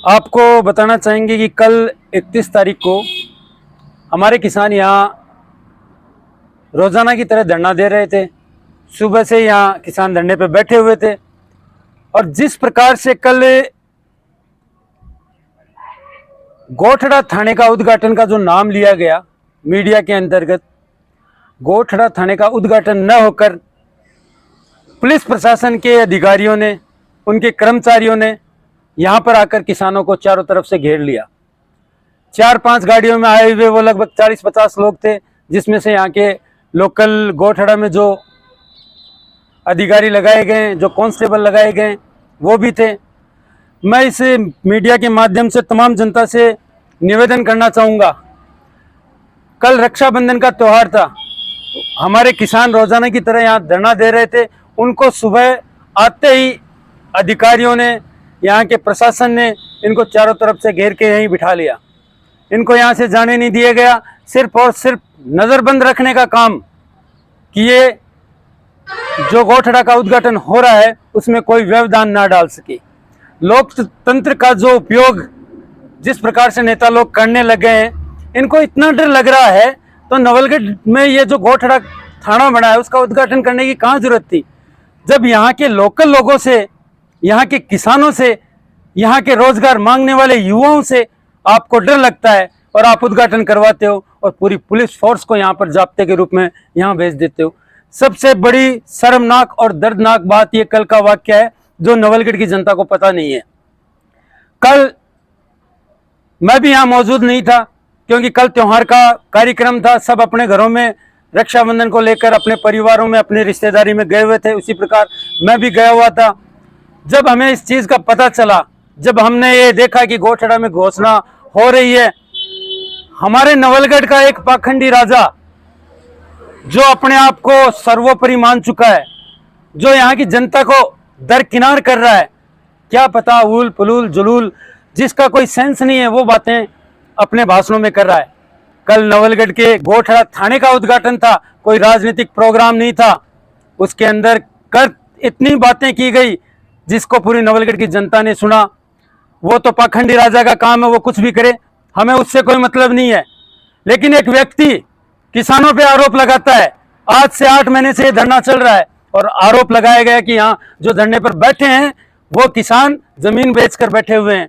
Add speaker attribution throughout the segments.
Speaker 1: आपको बताना चाहेंगे कि कल 31 तारीख को हमारे किसान यहाँ रोज़ाना की तरह धरना दे रहे थे। सुबह से यहाँ किसान धरने पे बैठे हुए थे और जिस प्रकार से कल गोठड़ा थाने का उद्घाटन का जो नाम लिया गया मीडिया के अंतर्गत, गोठड़ा थाने का उद्घाटन न होकर पुलिस प्रशासन के अधिकारियों ने, उनके कर्मचारियों ने यहाँ पर आकर किसानों को चारों तरफ से घेर लिया। 4-5 गाड़ियों में आए हुए वो लगभग 40-50 लोग थे, जिसमें से यहाँ के लोकल गोठड़ा में जो अधिकारी लगाए गए, जो कांस्टेबल लगाए गए, वो भी थे। मैं इस मीडिया के माध्यम से तमाम जनता से निवेदन करना चाहूँगा, कल रक्षाबंधन का त्यौहार था। हमारे किसान रोजाना की तरह यहाँ धरना दे रहे थे। उनको सुबह आते ही अधिकारियों ने, यहाँ के प्रशासन ने इनको चारों तरफ से घेर के यहीं बिठा लिया। इनको यहाँ से जाने नहीं दिया गया, सिर्फ और सिर्फ नज़रबंद रखने का काम कि ये जो गोठड़ा का उद्घाटन हो रहा है उसमें कोई व्यवधान ना डाल सके। लोकतंत्र का जो उपयोग जिस प्रकार से नेता लोग करने लगे हैं, इनको इतना डर लग रहा है तो नवलगढ़ में ये जो गोठड़ा थाना बना है उसका उद्घाटन करने की कहाँ जरूरत थी, जब यहाँ के लोकल लोगों से, यहाँ के किसानों से, यहाँ के रोजगार मांगने वाले युवाओं से आपको डर लगता है और आप उद्घाटन करवाते हो और पूरी पुलिस फोर्स को यहाँ पर जाब्ते के रूप में यहाँ भेज देते हो। सबसे बड़ी शर्मनाक और दर्दनाक बात ये कल का वाक्य है जो नवलगढ़ की जनता को पता नहीं है। कल मैं भी यहाँ मौजूद नहीं था क्योंकि कल त्योहार का कार्यक्रम था, सब अपने घरों में रक्षाबंधन को लेकर अपने परिवारों में, अपनी रिश्तेदारी में गए हुए थे। उसी प्रकार मैं भी गया हुआ था। जब हमें इस चीज़ का पता चला, जब हमने ये देखा कि गोठड़ा में घोषणा हो रही है, हमारे नवलगढ़ का एक पाखंडी राजा जो अपने आप को सर्वोपरि मान चुका है, जो यहाँ की जनता को दरकिनार कर रहा है, क्या पता उल पुलूल जुलूल, जिसका कोई सेंस नहीं है, वो बातें अपने भाषणों में कर रहा है। कल नवलगढ़ के गोठड़ा थाने का उद्घाटन था, कोई राजनीतिक प्रोग्राम नहीं था। उसके अंदर कर इतनी बातें की गई जिसको पूरी नवलगढ़ की जनता ने सुना। वो तो पाखंडी राजा का काम है, वो कुछ भी करे, हमें उससे कोई मतलब नहीं है। लेकिन एक व्यक्ति किसानों पे आरोप लगाता है। आज से 8 महीने से ये धरना चल रहा है और आरोप लगाया गया कि यहाँ जो धरने पर बैठे हैं वो किसान जमीन बेचकर बैठे हुए हैं।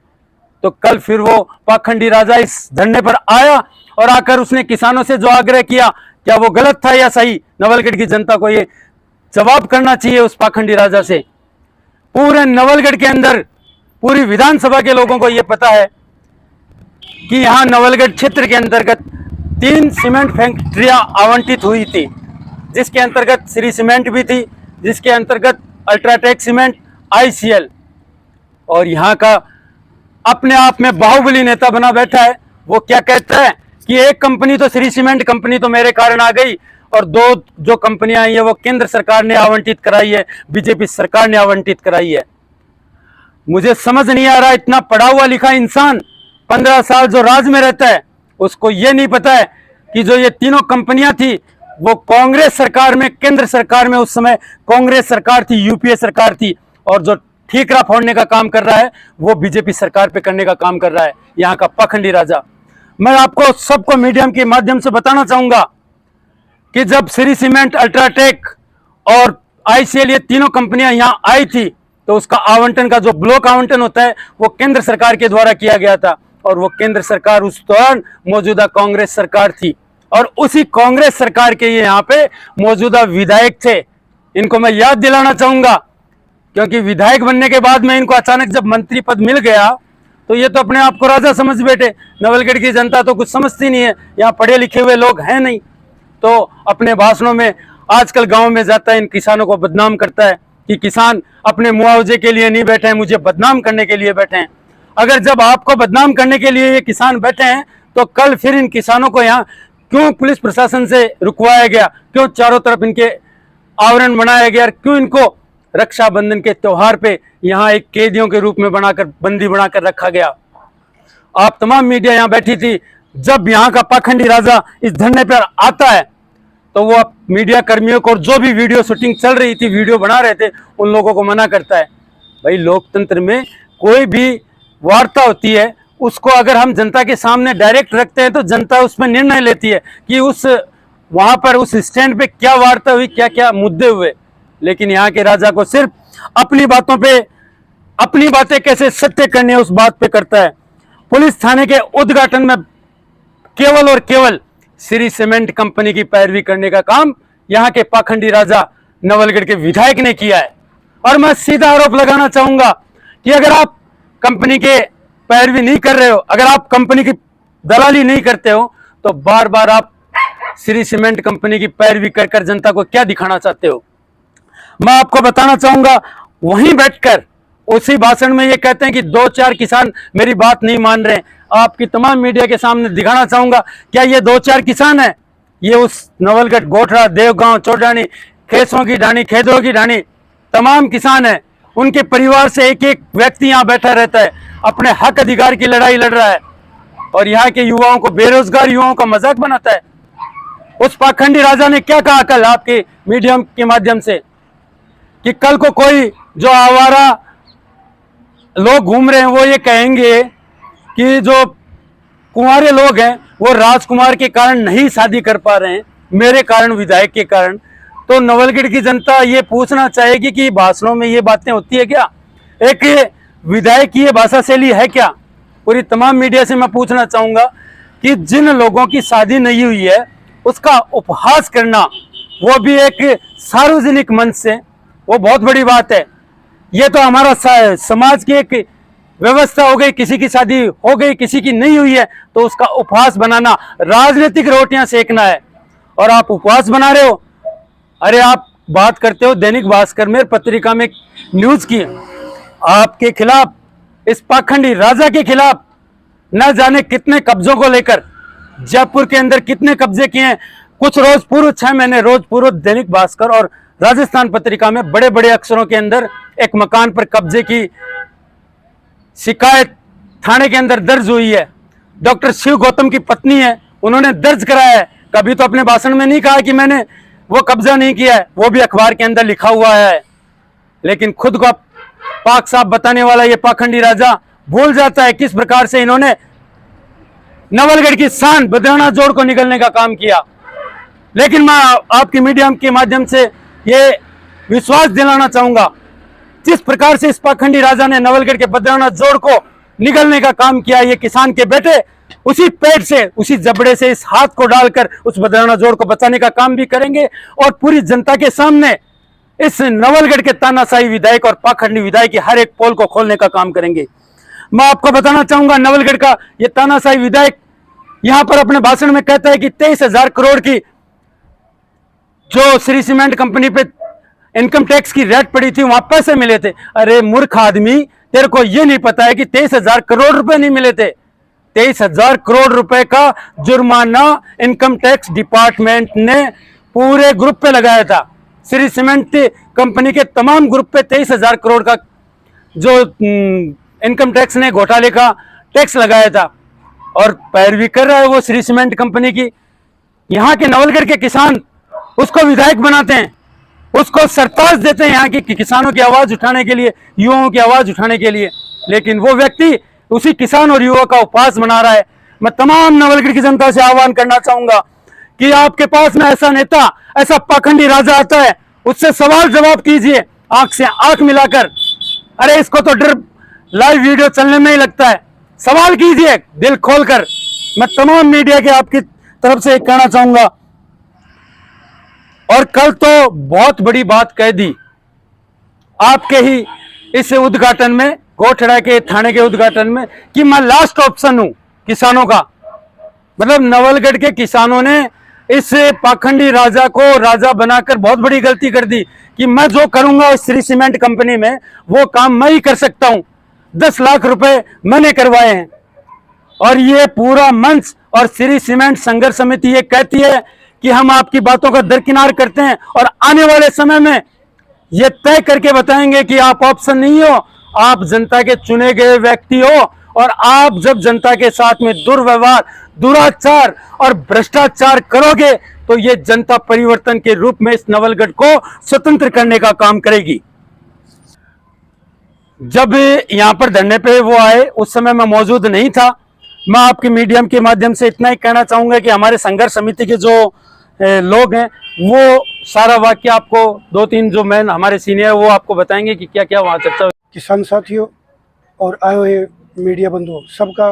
Speaker 1: तो कल फिर वो पाखंडी राजा इस धरने पर आया और आकर उसने किसानों से जो आग्रह किया, क्या वो गलत था या सही? नवलगढ़ की जनता को ये जवाब करना चाहिए उस पाखंडी राजा से। पूरे नवलगढ़ के अंदर पूरी विधानसभा के लोगों को ये पता है कि यहाँ नवलगढ़ क्षेत्र के अंतर्गत 3 सीमेंट फैक्ट्रियां आवंटित हुई थी, जिसके अंतर्गत श्री सीमेंट भी थी, जिसके अंतर्गत अल्ट्राटेक सीमेंट, ICL। और यहाँ का अपने आप में बाहुबली नेता बना बैठा है। वो क्या कहता है कि एक कंपनी तो श्री सीमेंट कंपनी तो मेरे कारण आ गई और 2 जो कंपनियां आई है वो केंद्र सरकार ने आवंटित कराई है, बीजेपी सरकार ने आवंटित कराई है। मुझे समझ नहीं आ रहा, इतना पढ़ा हुआ लिखा इंसान 15 साल जो राज में रहता है, उसको ये नहीं पता है कि जो ये तीनों कंपनियां थी वो कांग्रेस सरकार में, केंद्र सरकार में, उस समय कांग्रेस सरकार थी, UPA सरकार थी, और जो ठीकरा फोड़ने का काम कर रहा है वो बीजेपी सरकार पे करने का काम कर रहा है यहाँ का पाखंडी राजा। मैं आपको सबको मीडियम के माध्यम से बताना चाहूंगा कि जब श्री सीमेंट, अल्ट्राटेक और ICL ये तीनों कंपनियां यहाँ आई थी तो उसका आवंटन का जो ब्लॉक आवंटन होता है वो केंद्र सरकार के द्वारा किया गया था, और वो केंद्र सरकार उस दौरान मौजूदा कांग्रेस सरकार थी, और उसी कांग्रेस सरकार के ये यहाँ पे मौजूदा विधायक थे। इनको मैं याद दिलाना चाहूंगा क्योंकि विधायक बनने के बाद में इनको अचानक जब मंत्री पद मिल गया तो ये तो अपने आप को राजा समझ बैठे। नवलगढ़ की जनता तो कुछ समझती नहीं है, यहाँ पढ़े लिखे हुए लोग हैं नहीं, तो अपने भाषणों में आजकल गांव में जाता है, इन किसानों को बदनाम करता है कि किसान अपने मुआवजे के लिए नहीं बैठे हैं, मुझे बदनाम करने के लिए बैठे हैं। अगर जब आपको बदनाम करने के लिए ये किसान बैठे हैं तो कल फिर इन किसानों को यहाँ क्यों पुलिस प्रशासन से रुकवाया गया, क्यों चारों तरफ इनके आवरण बनाया गया, क्यों इनको रक्षाबंधन के त्योहार पे यहाँ एक कैदियों के रूप में बनाकर, बंदी बनाकर रखा गया? आप तमाम मीडिया यहाँ बैठी थी। जब यहाँ का पाखंडी राजा इस धरने पर आता है तो वो मीडिया कर्मियों को, जो भी वीडियो शूटिंग चल रही थी, वीडियो बना रहे थे, उन लोगों को मना करता है। भाई लोकतंत्र में कोई भी वार्ता होती है उसको अगर हम जनता के सामने डायरेक्ट रखते हैं तो जनता उसमें निर्णय लेती है कि उस वहां पर उस स्टैंड पे क्या वार्ता हुई, क्या क्या मुद्दे हुए। लेकिन यहाँ के राजा को सिर्फ अपनी बातों पे, अपनी बातें कैसे सत्य करनी है उस बात पे करता है। पुलिस थाने के उद्घाटन में केवल और केवल श्री सीमेंट कंपनी की पैरवी करने का काम यहाँ के पाखंडी राजा नवलगढ़ के विधायक ने किया है। और मैं सीधा आरोप लगाना चाहूंगा कि अगर आप कंपनी के पैरवी नहीं कर रहे हो, अगर आप कंपनी की दलाली नहीं करते हो, तो बार बार आप श्री सीमेंट कंपनी की पैरवी कर कर जनता को क्या दिखाना चाहते हो। मैं आपको बताना चाहूंगा, वहीं बैठकर उसी भाषण में ये कहते हैं कि 2-4 किसान मेरी बात नहीं मान रहे। आपकी तमाम मीडिया के सामने दिखाना चाहूंगा, क्या ये 2-4 किसान है? ये उस नवलगढ़, गोठड़ा, देवगांव, चौडानी, खेसों की ढाणी, खेदों की ढाणी तमाम किसान है। उनके परिवार से एक एक व्यक्ति यहाँ बैठा रहता है, अपने हक अधिकार की लड़ाई लड़ रहा है, और यहाँ के युवाओं को, बेरोजगार युवाओं का मजाक बनाता है। उस पाखंडी राजा ने क्या कहा कल आपके मीडिया के माध्यम से कि कल को कोई जो आवारा लोग घूम रहे हैं वो ये कहेंगे कि जो कुंवारे लोग हैं वो राजकुमार के कारण नहीं शादी कर पा रहे हैं, मेरे कारण, विधायक के कारण। तो नवलगढ़ की जनता ये पूछना चाहेगी कि भाषणों में ये बातें होती है क्या? एक विधायक की ये भाषा शैली है क्या? पूरी तमाम मीडिया से मैं पूछना चाहूंगा कि जिन लोगों की शादी नहीं हुई है उसका उपहास करना, वो भी एक सार्वजनिक मंच से, वो बहुत बड़ी बात है। ये तो हमारा समाज की एक व्यवस्था हो गई, किसी की शादी हो गई, किसी की नहीं हुई है तो उसका उपहास बनाना राजनीतिक रोटियां सेकना है। और आप उपहास बना रहे हो। अरे आप बात करते हो दैनिक भास्कर में पत्रिका में न्यूज की, आपके खिलाफ, इस पाखंडी राजा के खिलाफ न जाने कितने कब्जों को लेकर जयपुर के अंदर कितने कब्जे किए हैं। कुछ रोज पूर्व, 6 महीने रोज पूर्व दैनिक भास्कर और राजस्थान पत्रिका में बड़े बड़े अक्षरों के अंदर एक मकान पर कब्जे की शिकायत थाने के अंदर दर्ज हुई है। डॉक्टर शिव गौतम की पत्नी है, उन्होंने दर्ज कराया है। कभी तो अपने भाषण में नहीं कहा कि मैंने वो कब्जा नहीं किया है, वो भी अखबार के अंदर लिखा हुआ है। लेकिन खुद को पाक साफ बताने वाला ये पाखंडी राजा भूल जाता है किस प्रकार से इन्होंने नवलगढ़ की शान बदराना जोड़ को निकलने का काम किया। लेकिन मैं आपकी मीडिया के माध्यम से ये विश्वास दिलाना चाहूंगा, जिस प्रकार से इस पाखंडी राजा ने नवलगढ़ के बदराना जोड़ को निगलने का काम किया, ये किसान के बेटे उसी पेट से, उसी जबड़े से इस हाथ को डालकर उस बदराना जोड़ को बचाने का काम भी करेंगे और पूरी जनता के सामने इस नवलगढ़ के तानाशाही विधायक और पाखंडी विधायक की हर एक पोल को खोलने का काम करेंगे। मैं आपको बताना चाहूंगा, नवलगढ़ का ये तानाशाही विधायक यहां पर अपने भाषण में कहता है कि 23,000 करोड़ की जो श्री सीमेंट कंपनी पे इनकम टैक्स की रेट पड़ी थी, वहां पैसे मिले थे। अरे मूर्ख आदमी, तेरे को ये नहीं पता है कि 23,000 करोड़ रुपए नहीं मिले थे। 23,000 करोड़ रुपए का जुर्माना इनकम टैक्स डिपार्टमेंट ने पूरे ग्रुप पे लगाया था। श्री सीमेंट कंपनी के तमाम ग्रुप पे 23,000 करोड़ का जो इनकम टैक्स ने घोटाले का टैक्स लगाया था, और पैरवी कर रहा है वो श्री सीमेंट कंपनी की। यहाँ के नवलगढ़ के किसान उसको विधायक बनाते हैं, उसको सरताज देते हैं यहाँ के किसानों की आवाज उठाने के लिए, युवाओं की आवाज उठाने के लिए। लेकिन वो व्यक्ति उसी किसान और युवा का उपहास बना रहा है। मैं तमाम नवलगढ़ की जनता से आह्वान करना चाहूंगा कि आपके पास में ऐसा नेता, ऐसा पाखंडी राजा आता है, उससे सवाल जवाब कीजिए आंख से आंख मिलाकर। अरे इसको तो डर लाइव वीडियो चलने में ही लगता है। सवाल कीजिए दिल खोलकर। मैं तमाम मीडिया के आपकी तरफ से कहना चाहूंगा, और कल तो बहुत बड़ी बात कह दी आपके ही इस उद्घाटन में, गोठड़ा के थाने के उद्घाटन में, कि मैं लास्ट ऑप्शन हूं किसानों का। मतलब नवलगढ़ के किसानों ने इस पाखंडी राजा को राजा बनाकर बहुत बड़ी गलती कर दी कि मैं जो करूंगा इस श्री सीमेंट कंपनी में वो काम मैं ही कर सकता हूं। 10 लाख रुपए मैंने करवाए हैं। और ये पूरा मंच और श्री सीमेंट संघर्ष समिति ये कहती है कि हम आपकी बातों का दरकिनार करते हैं और आने वाले समय में ये तय करके बताएंगे कि आप ऑप्शन नहीं हो, आप जनता के चुने गए व्यक्ति हो। और आप जब जनता के साथ में दुर्व्यवहार, दुराचार और भ्रष्टाचार करोगे तो ये जनता परिवर्तन के रूप में इस नवलगढ़ को स्वतंत्र करने का काम करेगी। जब यहाँ पर धरने पे वो आए उस समय मैं मौजूद नहीं था। मैं आपके मीडियम के माध्यम से इतना ही कहना चाहूँगा कि हमारे संघर्ष समिति के जो लोग हैं वो सारा वाक्य आपको 2-3 जो मैन हमारे सीनियर वो आपको बताएंगे कि क्या क्या वहाँ चर्चा हुई।
Speaker 2: किसान साथियों और आए हुए मीडिया बंधुओं सबका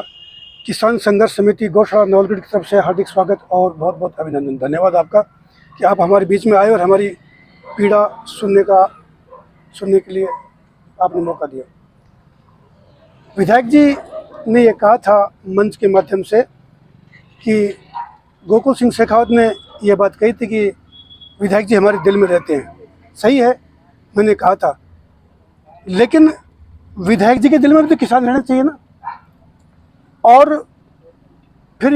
Speaker 2: किसान संघर्ष समिति गौशाला नवलगढ़ की तरफ से हार्दिक स्वागत और बहुत बहुत अभिनंदन। धन्यवाद आपका कि आप हमारे बीच में आए और हमारी पीड़ा सुनने के लिए आपने मौका दिया। विधायक जी ने ये कहा था मंच के माध्यम से कि गोकुल सिंह शेखावत ने यह बात कही थी कि विधायक जी हमारे दिल में रहते हैं। सही है, मैंने कहा था, लेकिन विधायक जी के दिल में भी तो किसान रहना चाहिए ना। और फिर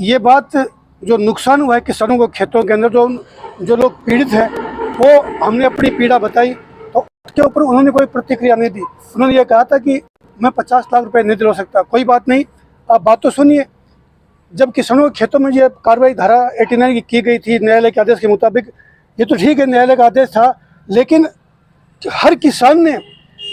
Speaker 2: ये बात जो नुकसान हुआ है किसानों को खेतों के अंदर, जो लोग पीड़ित हैं, वो हमने अपनी पीड़ा बताई तो उसके ऊपर उन्होंने कोई प्रतिक्रिया नहीं दी। उन्होंने ये कहा था कि मैं 50 लाख रुपए नहीं दिला सकता। कोई बात नहीं, आप बात तो सुनिए। जब किसानों के खेतों में ये कार्रवाई धारा 89 की गई थी न्यायालय के आदेश के मुताबिक, ये तो ठीक है न्यायालय का आदेश था, लेकिन हर किसान ने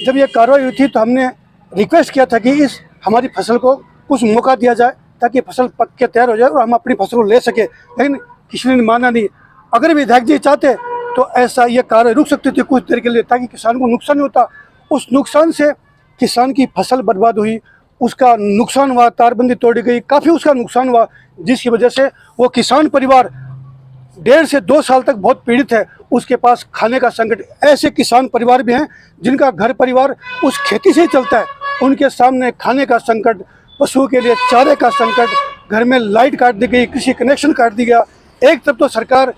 Speaker 2: जब ये कार्रवाई हुई थी तो हमने रिक्वेस्ट किया था कि इस हमारी फसल को कुछ मौका दिया जाए ताकि फसल पक के तैयार हो जाए और हम अपनी फसल को ले सके, लेकिन किसी ने माना नहीं। अगर विधायक जी चाहते तो ऐसा ये कार्रवाई रुक सकती थी कुछ देर के लिए ताकि किसान को नुकसान नहीं होता। उस नुकसान से किसान की फसल बर्बाद हुई, उसका नुकसान हुआ, तारबंदी तोड़ी गई, काफ़ी उसका नुकसान हुआ, जिसकी वजह से वो किसान परिवार 1.5 से 2 साल तक बहुत पीड़ित है। उसके पास खाने का संकट, ऐसे किसान परिवार भी हैं जिनका घर परिवार उस खेती से ही चलता है, उनके सामने खाने का संकट, पशुओं के लिए चारे का संकट, घर में लाइट काट दी गई, कृषि कनेक्शन काट दिया गया। एक तरफ तो सरकार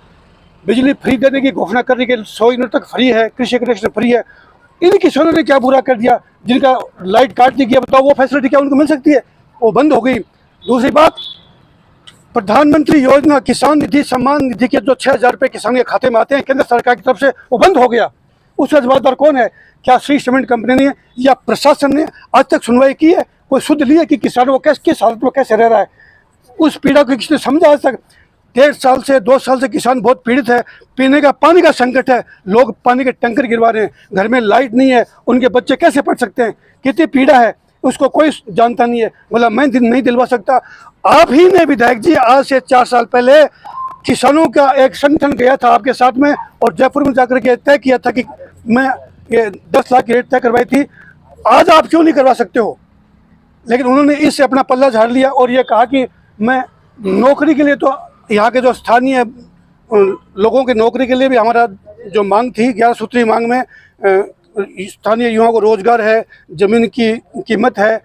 Speaker 2: बिजली फ्री देने की घोषणा कर रही है, 100 यूनिट तक फ्री है, कृषि कनेक्शन फ्री है। इन किसानों ने क्या बुरा कर दिया जिनका लाइट काट दी गया? बताओ, वो फैसिलिटी क्या उनको मिल सकती है? वो बंद हो गई। दूसरी बात, प्रधानमंत्री योजना किसान निधि सम्मान निधि के जो 6,000 रुपये किसान के खाते में आते हैं केंद्र सरकार की तरफ से, वो बंद हो गया। उसका जवाबदार कौन है? क्या श्री सीमेंट कंपनी ने या प्रशासन ने आज तक सुनवाई की है? कोई सुध ली है कि किसानों को किस हालत में कैसे रह रहा है? उस पीड़ा को किसने समझा आज तक? 1.5 साल से 2 साल से किसान बहुत पीड़ित है। पीने का पानी का संकट है, लोग पानी के टैंकर गिरवा रहे हैं, घर में लाइट नहीं है, उनके बच्चे कैसे पढ़ सकते हैं? कितनी पीड़ा है उसको कोई जानता नहीं है। बोला मैं नहीं दिलवा सकता। आप ही ने विधायक जी आज से 4 साल पहले किसानों का एक संगठन गया था आपके साथ में और जयपुर में जाकर के तय किया था कि मैं ये 10 लाख की रेट तय करवाई थी। आज आप क्यों नहीं करवा सकते हो? लेकिन उन्होंने इससे अपना पल्ला झाड़ लिया और ये कहा कि मैं नौकरी के लिए, तो यहाँ के जो स्थानीय लोगों की नौकरी के लिए भी हमारा जो मांग थी 11 सूत्री मांग में, स्थानीय युवाओं को रोजगार है, ज़मीन की कीमत है,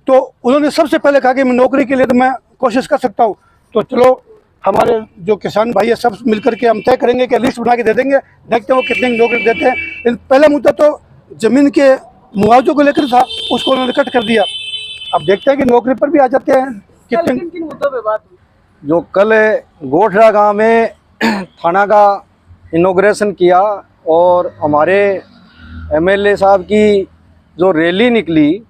Speaker 2: तो उन्होंने सबसे पहले कहा कि मैं नौकरी के लिए तो मैं कोशिश कर सकता हूँ। तो चलो, हमारे जो किसान भाई है सब मिलकर के हम तय करेंगे कि लिस्ट बना के दे देंगे, देखते हैं वो कितने की नौकरी देते हैं। लेकिन पहला मुद्दा तो ज़मीन के मुआवजे को लेकर था, उसको उन्होंने कट कर दिया। अब देखते हैं कि नौकरी पर भी आ जाते हैं।
Speaker 3: किन मुद्दों पे बात हुई?
Speaker 4: जो कल गोठड़ा गांव में थाना का इनॉग्रेशन किया और हमारे एमएलए साहब की जो रैली निकली,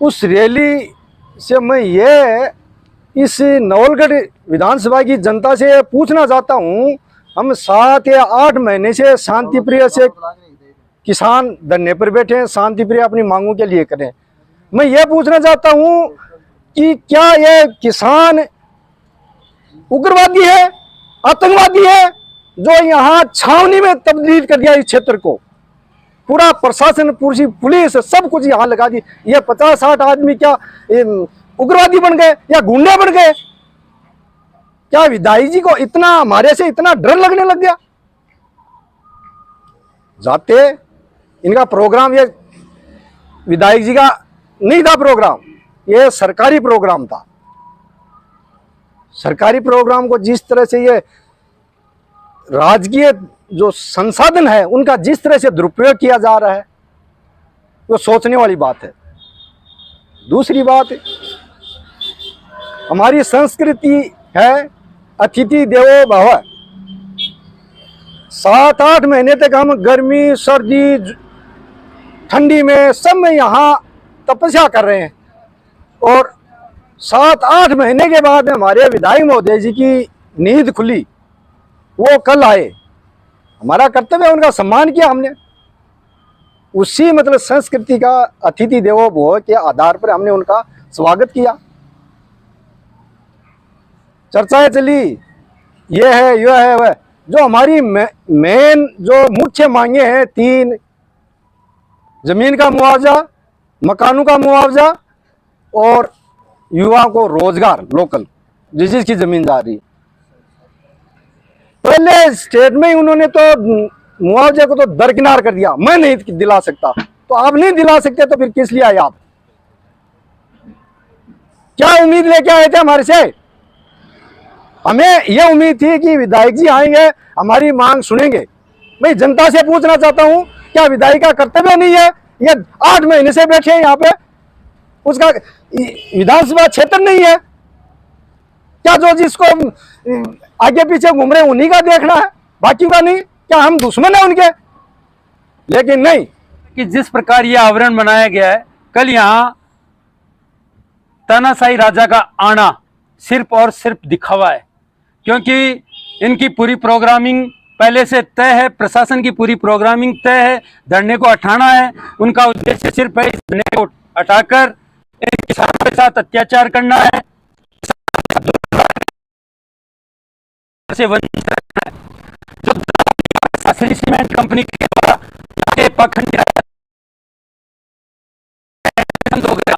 Speaker 4: उस रैली से मैं ये इस नवलगढ़ विधानसभा की जनता से पूछना चाहता हूँ। हम 7 या 8 महीने से शांति प्रिय से किसान धरने पर बैठे हैं, शांति प्रिय अपनी मांगों के लिए करें। मैं ये पूछना चाहता हूँ कि क्या ये किसान उग्रवादी है, आतंकवादी है, जो यहाँ छावनी में तब्दील कर दिया इस क्षेत्र को? पूरा प्रशासन, पूरी पुलिस सब कुछ यहाँ लगा दी। ये 50-60 आदमी क्या उग्रवादी बन गए या गुंडे बन गए? क्या विधायक जी को इतना हमारे से इतना डर लगने लग गया? जाते इनका प्रोग्राम ये विधायक जी का नहीं था प्रोग्राम, ये सरकारी प्रोग्राम था। सरकारी प्रोग्राम को जिस तरह से ये राजकीय जो संसाधन है उनका जिस तरह से दुरुपयोग किया जा रहा है, वो सोचने वाली बात है। दूसरी बात, हमारी संस्कृति है अतिथि देवो भव। 7-8 महीने तक हम गर्मी, सर्दी, ठंडी में सब में यहाँ तपस्या कर रहे हैं और 7-8 महीने के बाद हमारे विधायक महोदय जी की नींद खुली, वो कल आए। हमारा कर्तव्य है उनका सम्मान किया हमने। उसी मतलब संस्कृति का अतिथि देवो भव के आधार पर हमने उनका स्वागत किया। चर्चाएं चली, ये है यह है वह। जो हमारी मेन जो मुख्य मांगे हैं 3, जमीन का मुआवजा, मकानों का मुआवजा और युवाओं को रोजगार लोकल जिसकी जमीन जा रही। पहले स्टेट में ही उन्होंने तो मुआवजे को तो दरकिनार कर दिया, मैं नहीं दिला सकता। तो आप नहीं दिला सकते तो फिर किस लिए आए आप? क्या उम्मीद लेके आए थे हमारे से? हमें यह उम्मीद थी कि विधायक जी आएंगे, हमारी मांग सुनेंगे। मैं जनता से पूछना चाहता हूं, क्या विधायक का कर्तव्य नहीं है? ये 8 महीने से बैठे हैं यहाँ पे, उसका विधानसभा क्षेत्र नहीं है क्या? जो जिसको आगे पीछे घूम रहे उन्हीं का देखना है, बाकी का नहीं? क्या हम दुश्मन है उनके? लेकिन नहीं,
Speaker 1: कि जिस प्रकार यह आवरण बनाया गया है, कल यहाँ तानाशाही राजा का आना सिर्फ और सिर्फ दिखावा है, क्योंकि इनकी पूरी प्रोग्रामिंग पहले से तय है, प्रशासन की पूरी प्रोग्रामिंग तय है। धरने को हटाना है, उनका उद्देश्य सिर्फ है इस धरने को हटाकर इन किसानों के साथ अत्याचार करना है, से वंचित रखना है। जो सीमेंट कंपनी के द्वारा पाखंडी बंद हो गया,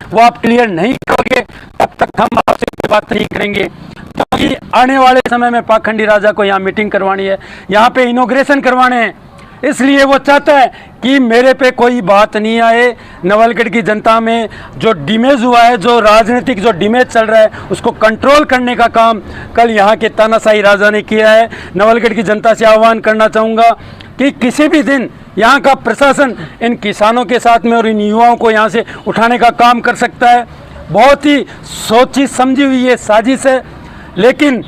Speaker 1: वो आप क्लियर नहीं करोगे तब तक हम आपसे बात नहीं करेंगे। क्योंकि आने वाले समय में पाखंडी राजा को यहाँ मीटिंग करवानी है, यहाँ पे इनॉग्रेशन करवाने हैं, इसलिए वो चाहता है कि मेरे पे कोई बात नहीं आए। नवलगढ़ की जनता में जो डिमेज हुआ है, जो राजनीतिक जो डिमेज चल रहा है, उसको कंट्रोल करने का काम कल यहाँ के तानाशाही राजा ने किया है। नवलगढ़ की जनता से आह्वान करना चाहूँगा कि किसी भी दिन यहाँ का प्रशासन इन किसानों के साथ में और इन युवाओं को यहाँ से उठाने का काम कर सकता है। बहुत ही सोची समझी हुई ये साजिश है, लेकिन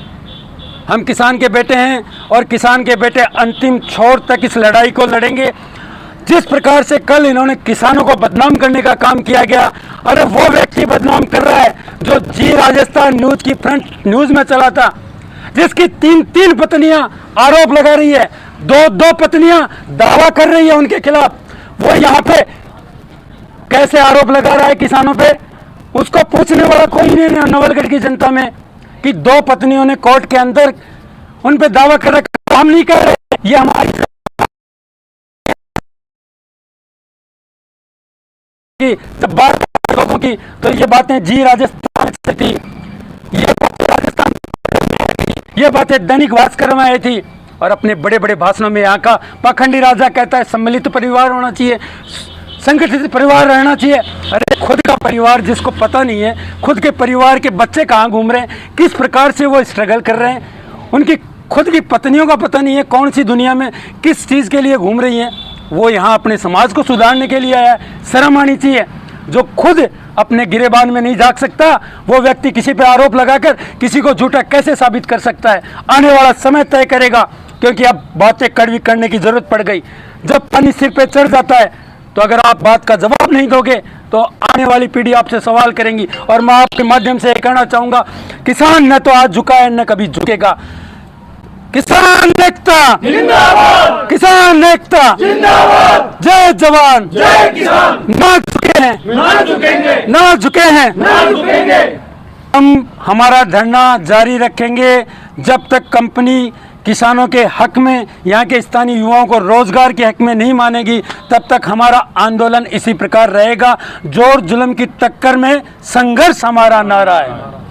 Speaker 1: हम किसान के बेटे हैं और किसान के बेटे अंतिम छोर तक इस लड़ाई को लड़ेंगे। जिस प्रकार से कल इन्होंने किसानों को बदनाम करने का काम किया गया, अरे वो व्यक्ति बदनाम कर रहा है जो जी राजस्थान न्यूज की फ्रंट न्यूज में चला था, जिसकी 3 पत्नियां आरोप लगा रही है, 2 पत्नियां दावा कर रही है उनके खिलाफ। वो यहाँ पे कैसे आरोप लगा रहा है किसानों पे, उसको पूछने वाला कोई नहीं है नवलगढ़ की जनता में कि 2 पत्नियों ने कोर्ट के अंदर उन पे दावा कर रखा। हम नहीं कर रहे, ये हमारी जब बात लोगों की तो ये बातें जी राजस्थान से थी, ये बातें राजस्थान, ये बातें दैनिक भास्कर में आई थी। और अपने बड़े बड़े भाषणों में यहाँ का पाखंडी राजा कहता है सम्मिलित परिवार होना चाहिए, संगठित परिवार रहना चाहिए। अरे खुद का परिवार जिसको पता नहीं है, खुद के परिवार के बच्चे कहाँ घूम रहे हैं, किस प्रकार से वो स्ट्रगल कर रहे हैं, उनकी खुद की पत्नियों का पता नहीं है कौन सी दुनिया में किस चीज़ के लिए घूम रही हैं। वो यहाँ अपने समाज को सुधारने के लिए आया है। शर्म आनी चाहिए। जो खुद अपने गिरेबान में नहीं झांक सकता, वो व्यक्ति किसी पे आरोप लगाकर किसी को झूठा कैसे साबित कर सकता है? आने वाला समय तय करेगा, क्योंकि अब बातें कड़वी करने की जरूरत पड़ गई। जब पानी सिर पे चढ़ जाता है तो अगर आप बात का जवाब नहीं दोगे तो आने वाली पीढ़ी आपसे सवाल करेंगी। और मैं आपके माध्यम से कहना चाहूँगा, किसान न तो आज झुका है न कभी झुकेगा। किसान एकता जिंदाबाद, किसान एकता जिंदाबाद, जय जवान जय किसान। ना झुके हैं, ना झुकेंगे, ना झुके हैं, ना झुकेंगे। हम हमारा धरना जारी रखेंगे जब तक कंपनी किसानों के हक में, यहाँ के स्थानीय युवाओं को रोजगार के हक में नहीं मानेगी, तब तक हमारा आंदोलन इसी प्रकार रहेगा। जोर जुल्म की टक्कर में संघर्ष हमारा नारा है।